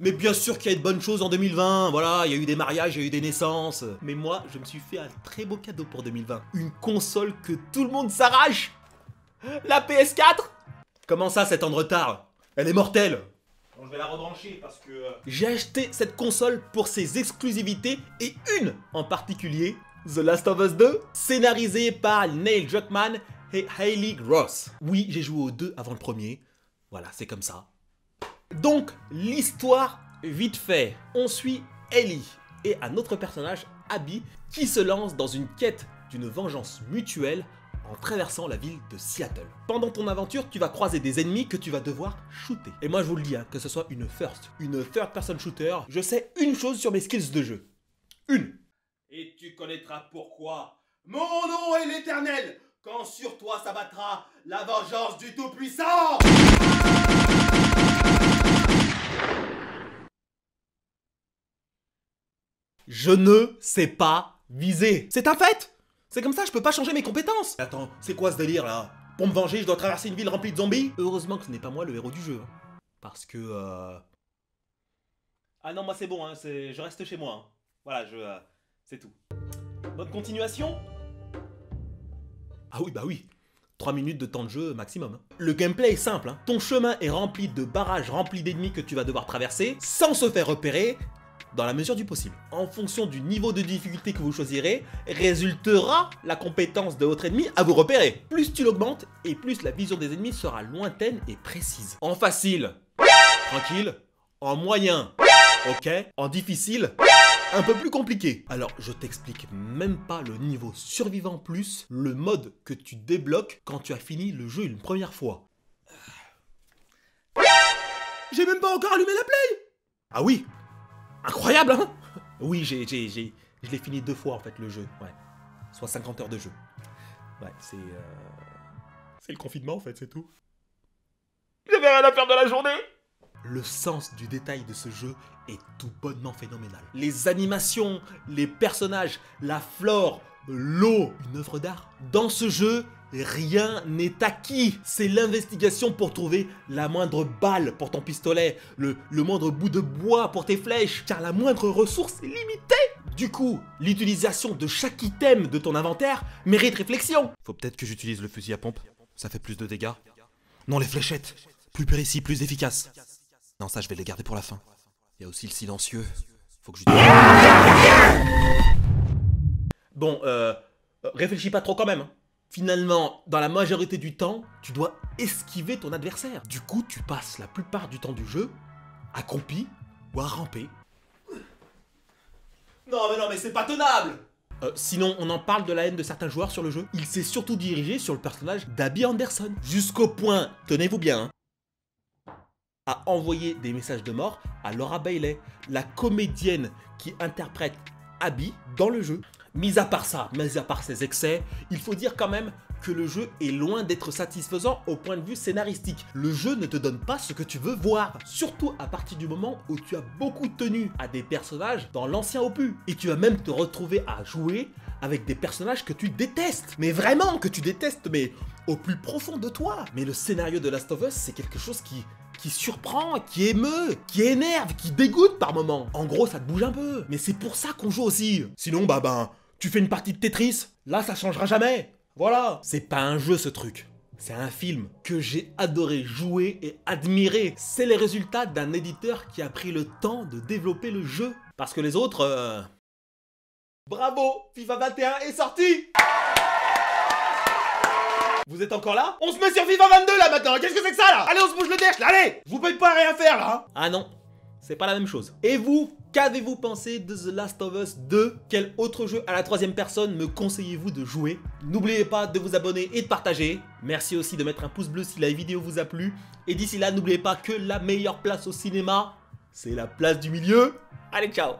Mais bien sûr qu'il y a de bonnes choses en 2020, voilà, il y a eu des mariages, il y a eu des naissances. Mais moi, je me suis fait un très beau cadeau pour 2020. Une console que tout le monde s'arrache. La PS4. Comment ça, 7 ans de retard? Elle est mortelle. Bon, je vais la rebrancher parce que... J'ai acheté cette console pour ses exclusivités et une en particulier, The Last of Us 2, scénarisé par Neil Druckmann et Hayley Gross. Oui, j'ai joué aux deux avant le premier. Voilà, c'est comme ça. Donc, l'histoire, vite fait. On suit Ellie et un autre personnage, Abby, qui se lance dans une quête d'une vengeance mutuelle en traversant la ville de Seattle. Pendant ton aventure, tu vas croiser des ennemis que tu vas devoir shooter. Et moi, je vous le dis, hein, que ce soit une third person shooter, je sais une chose sur mes skills de jeu. Une. Et tu connaîtras pourquoi. Mon nom est l'Éternel, quand sur toi s'abattra la vengeance du Tout-Puissant. Je ne sais pas viser. C'est un fait. C'est comme ça, je peux pas changer mes compétences. Attends, c'est quoi ce délire là? Pour me venger, je dois traverser une ville remplie de zombies? Heureusement que ce n'est pas moi le héros du jeu. Hein. Parce que... Ah non, moi c'est bon, hein, je reste chez moi. Hein. Voilà, c'est tout. Notre continuation? Ah oui, bah oui. 3 minutes de temps de jeu maximum. Hein. Le gameplay est simple. Hein. Ton chemin est rempli de barrages remplis d'ennemis que tu vas devoir traverser sans se faire repérer. Dans la mesure du possible. En fonction du niveau de difficulté que vous choisirez, résultera la compétence de votre ennemi à vous repérer. Plus tu l'augmentes, et plus la vision des ennemis sera lointaine et précise. En facile, tranquille. En moyen, ok. En difficile, un peu plus compliqué. Alors, je t'explique même pas le niveau survivant plus, le mode que tu débloques quand tu as fini le jeu une première fois. J'ai même pas encore allumé la play. Ah oui. Incroyable, hein? Oui, je l'ai fini 2 fois, en fait, le jeu. Ouais. Soit 50 heures de jeu. Ouais, c'est le confinement, en fait, c'est tout. J'avais rien à faire de la journée! Le sens du détail de ce jeu est tout bonnement phénoménal. Les animations, les personnages, la flore, l'eau, une œuvre d'art. Dans ce jeu, rien n'est acquis. C'est l'investigation pour trouver la moindre balle pour ton pistolet, le moindre bout de bois pour tes flèches, car la moindre ressource est limitée. Du coup, l'utilisation de chaque item de ton inventaire mérite réflexion. Faut peut-être que j'utilise le fusil à pompe, ça fait plus de dégâts. Non, les fléchettes, plus précis, plus efficace. Non, ça je vais les garder pour la fin. Il y a aussi le silencieux, faut que j'utilise... Bon, réfléchis pas trop quand même. Finalement, dans la majorité du temps, tu dois esquiver ton adversaire. Du coup, tu passes la plupart du temps du jeu accroupi ou à ramper. Non mais c'est pas tenable. Sinon, on en parle de la haine de certains joueurs sur le jeu. Il s'est surtout dirigé sur le personnage d'Abby Anderson. Jusqu'au point, tenez-vous bien, à envoyer des messages de mort à Laura Bailey, la comédienne qui interprète Abby dans le jeu. Mis à part ça, mis à part ses excès, il faut dire quand même que le jeu est loin d'être satisfaisant au point de vue scénaristique. Le jeu ne te donne pas ce que tu veux voir, surtout à partir du moment où tu as beaucoup tenu à des personnages dans l'ancien opus. Et tu vas même te retrouver à jouer avec des personnages que tu détestes. Mais vraiment que tu détestes, mais au plus profond de toi. Mais le scénario de Last of Us, c'est quelque chose qui surprend, qui émeut, qui énerve, qui dégoûte par moments. En gros, ça te bouge un peu. Mais c'est pour ça qu'on joue aussi. Sinon, tu fais une partie de Tetris, là, ça changera jamais. Voilà. C'est pas un jeu, ce truc. C'est un film que j'ai adoré jouer et admirer. C'est les résultats d'un éditeur qui a pris le temps de développer le jeu. Parce que les autres, Bravo, FIFA 21 est sorti. Vous êtes encore là? On se met sur FIFA 22 là maintenant, qu'est-ce que c'est que ça là? Allez, on se bouge le derche là, allez! Je vous paye pas à rien faire là, hein? Ah non, c'est pas la même chose. Et vous, qu'avez-vous pensé de The Last of Us 2? Quel autre jeu à la 3e personne me conseillez-vous de jouer? N'oubliez pas de vous abonner et de partager. Merci aussi de mettre un pouce bleu si la vidéo vous a plu. Et d'ici là, n'oubliez pas que la meilleure place au cinéma, c'est la place du milieu. Allez, ciao!